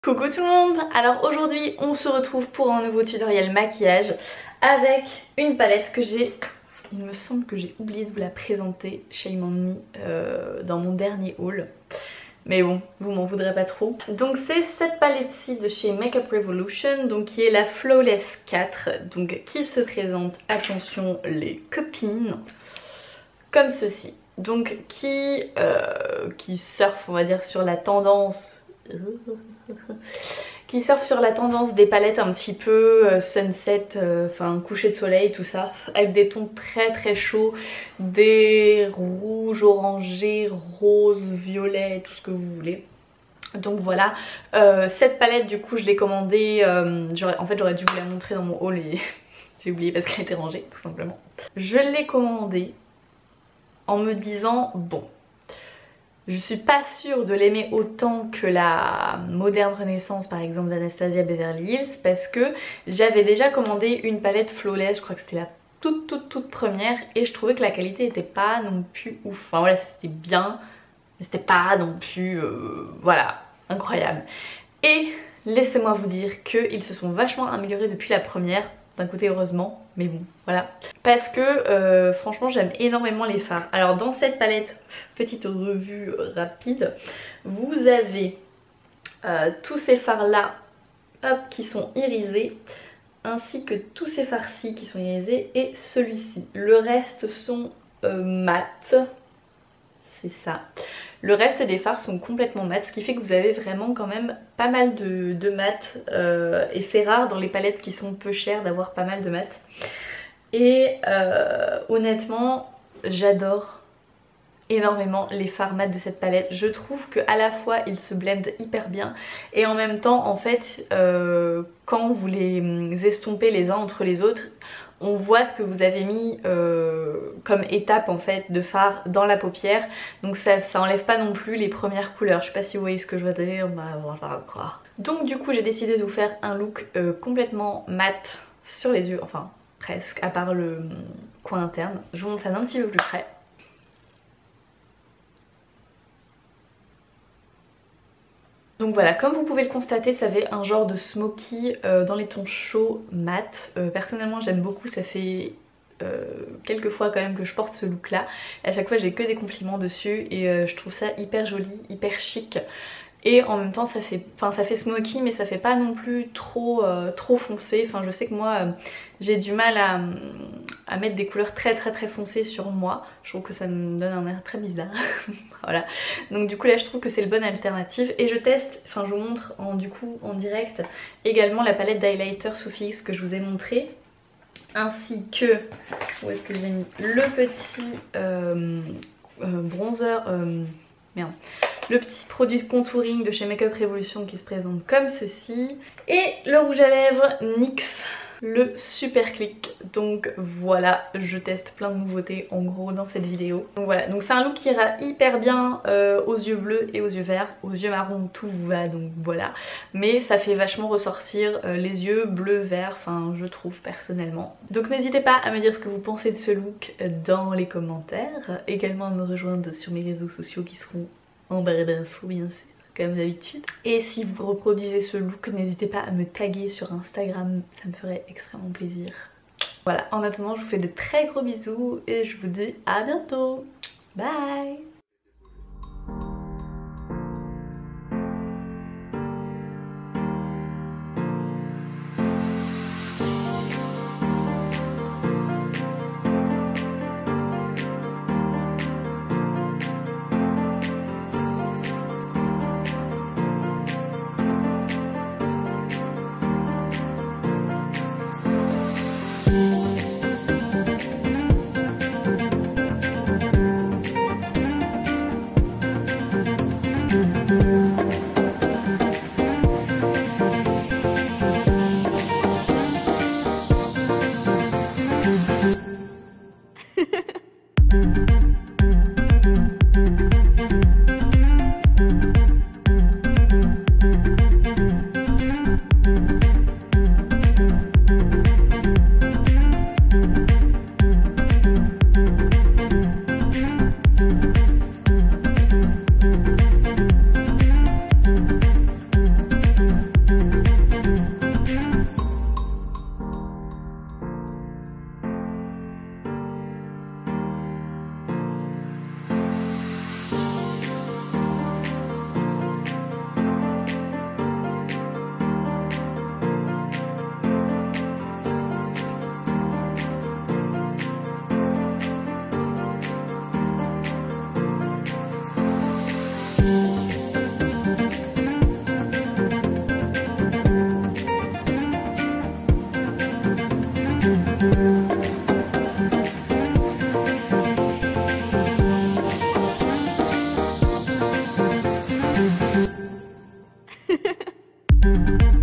Coucou tout le monde. Alors aujourd'hui on se retrouve pour un nouveau tutoriel maquillage avec une palette que j'ai, il me semble que j'ai oublié de vous la présenter, shame on me, dans mon dernier haul. Mais bon, vous m'en voudrez pas trop. Donc c'est cette palette-ci de chez Makeup Revolution, donc qui est la Flawless 4, donc qui se présente, attention les copines, comme ceci. Donc qui surfe, on va dire, sur la tendance des palettes un petit peu sunset, enfin coucher de soleil, tout ça, avec des tons très très chauds, des rouges, orangés, roses, violets, tout ce que vous voulez. Donc voilà, cette palette du coup je l'ai commandée, en fait j'aurais dû vous la montrer dans mon haul et j'ai oublié parce qu'elle était rangée tout simplement. Je l'ai commandée en me disant bon, je suis pas sûre de l'aimer autant que la Moderne Renaissance par exemple d'Anastasia Beverly Hills, parce que j'avais déjà commandé une palette Flawless, je crois que c'était la toute première, et je trouvais que la qualité était pas non plus ouf. Enfin voilà, c'était bien, mais c'était pas non plus voilà, incroyable. Et laissez-moi vous dire qu'ils se sont vachement améliorés depuis la première. D'un côté heureusement, mais bon voilà, parce que franchement j'aime énormément les fards. Alors dans cette palette, petite revue rapide, vous avez tous ces fards là, hop, qui sont irisés, ainsi que tous ces fards-ci qui sont irisés, et celui-ci. Le reste sont mat, c'est ça. Le reste des fards sont complètement mat, ce qui fait que vous avez vraiment quand même pas mal de mat, et c'est rare dans les palettes qui sont peu chères d'avoir pas mal de mat. Et honnêtement j'adore énormément les fards mat de cette palette. Je trouve qu'à la fois ils se blendent hyper bien, et en même temps en fait quand vous les estompez les uns entre les autres, on voit ce que vous avez mis comme étape en fait de fard dans la paupière, donc ça enlève pas non plus les premières couleurs. Je sais pas si vous voyez ce que je veux dire, bah voilà quoi. Donc du coup j'ai décidé de vous faire un look complètement mat sur les yeux, enfin presque, à part le coin interne. Je vous montre ça d'un petit peu plus près. Donc voilà, comme vous pouvez le constater, ça fait un genre de smoky dans les tons chauds mat. Personnellement j'aime beaucoup, ça fait quelques fois quand même que je porte ce look là. À chaque fois j'ai que des compliments dessus, et je trouve ça hyper joli, hyper chic. Et en même temps ça fait smoky, mais ça fait pas non plus trop foncé. Enfin je sais que moi j'ai du mal à mettre des couleurs très foncées sur moi. Je trouve que ça me donne un air très bizarre. Voilà. Donc du coup là je trouve que c'est le bon alternative. Et je teste, enfin je vous montre en direct également la palette d'highlighter Sophie X que je vous ai montré. Ainsi que, où est-ce que j'ai mis, le petit bronzer, merde, le petit produit de contouring de chez Makeup Revolution qui se présente comme ceci, et le rouge à lèvres NYX, le Super Click. Donc voilà, je teste plein de nouveautés en gros dans cette vidéo. Donc voilà, donc c'est un look qui ira hyper bien aux yeux bleus et aux yeux verts. Aux yeux marrons tout vous va, donc voilà. Mais ça fait vachement ressortir les yeux bleus, verts, enfin je trouve personnellement. Donc n'hésitez pas à me dire ce que vous pensez de ce look dans les commentaires. Également à me rejoindre sur mes réseaux sociaux qui seront en barre d'infos bien sûr, comme d'habitude. Et si vous reproduisez ce look, n'hésitez pas à me taguer sur Instagram, ça me ferait extrêmement plaisir. Voilà, en attendant je vous fais de très gros bisous et je vous dis à bientôt. Bye. Bye.